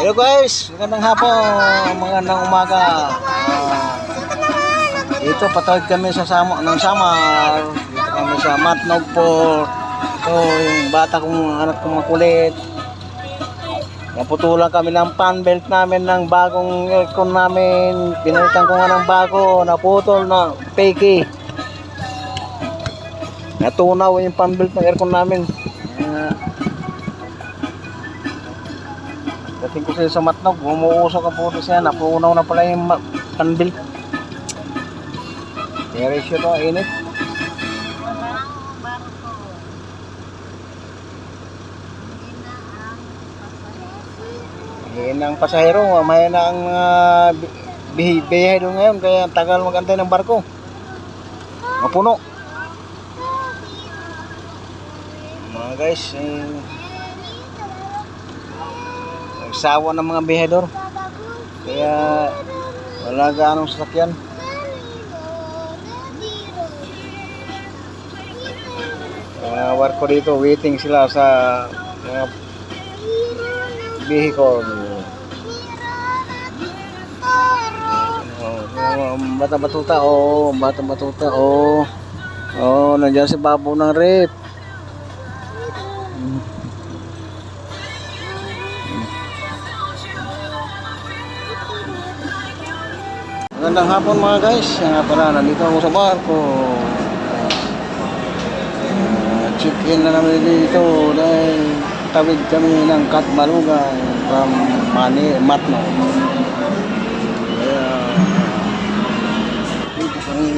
Hello guys, magandang hapon, magandang umaga. Dito patawid kami sa ng Samar. Dito kami sa Matnog Port. Ito yung bata kong anak kong makulit. Naputulan kami ng fan belt namin ng bagong aircon namin. Pinalitan ko nga ng bago, naputol na fake. Natunaw yung fan belt ng aircon namin. Dating ko sila sa Matnog, umuusok ang puto siya, napunaw na pala yung fan belt. Kaya ratio to, init. Mahina ang pasahero, mahina ang biyahe doon ngayon, kaya tagal magantay ng barko. Mapuno. Mga guys, nagsawa ng mga bihedor, kaya wala gaanong sasakyan. Warko dito, waiting sila sa mga vehicle. Bata-batuta, bata-batuta, nandiyan si Babo ng rep. Magandang hapon mga guys, pala nandito ako sa barko. Check-in na namin dito dahil tawid kami ng Katbalugan from Matnog. Dito kami.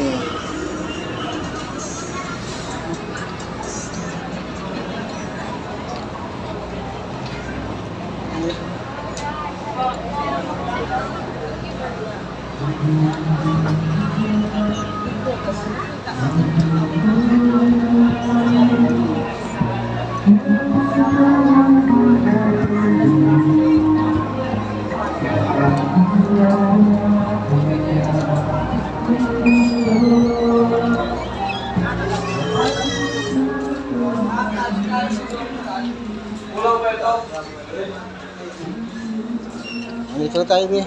Dito tayo, Bi.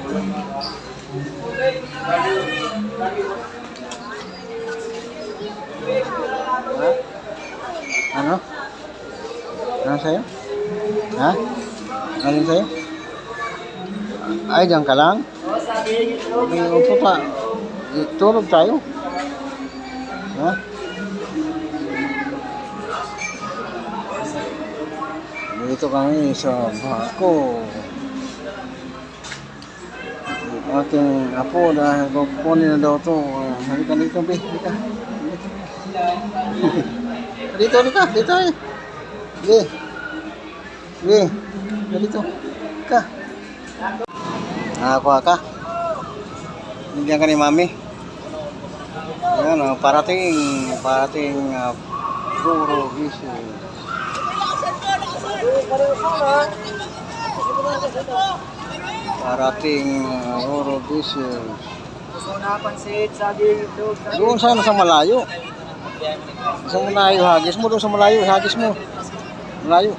Ha? Ano? Ano sa'yo? Ha? Ano sa'yo? Ay, diyan ka lang? Upo pa. Tulog tayo. Ha? Dito kami sa barko. Ating apo dahil kukunin na daw ito. Halika dito, Bi. Halika. Dito, halika. Dito eh. Bi. Bi. Dito. Halika. Nakakuha ka. Nandiyan ka ni Mami. Ayan, parating puro gisyo. Parating Oro Diesel. Doon sana sa malayo. Sa malayo, hagis mo doon sa malayo, hagis mo. Malayo.